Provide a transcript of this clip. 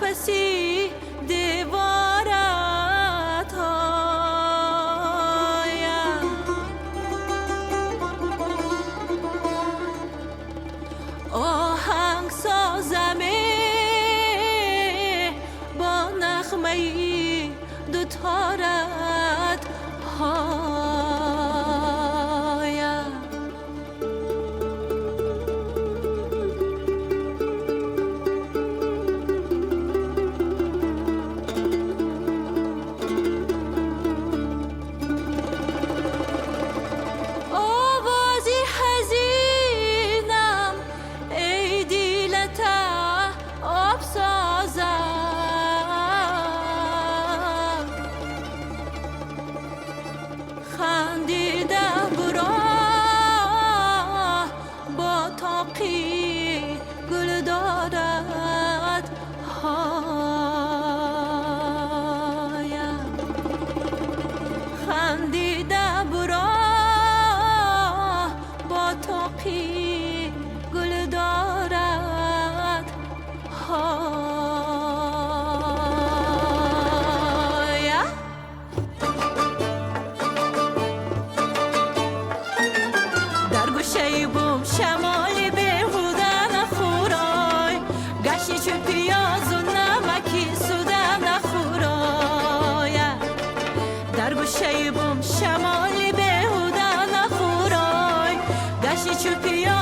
پسی دیوارت آیم آهنگ سازمی با نغمه‌ای دوتارت آیم آوازی حزینم ای دیلتا آب سازم خندیده برا با تاقی گل دارد هایم خندیده برا با تاقی گل دارد هایم در گوشه بوم شمالی بهوده نخورای گشتی چون پیاز و نمکی سوده نخورای در گوشه بوم شمالی بهوده نخورای گشتی چون پیاز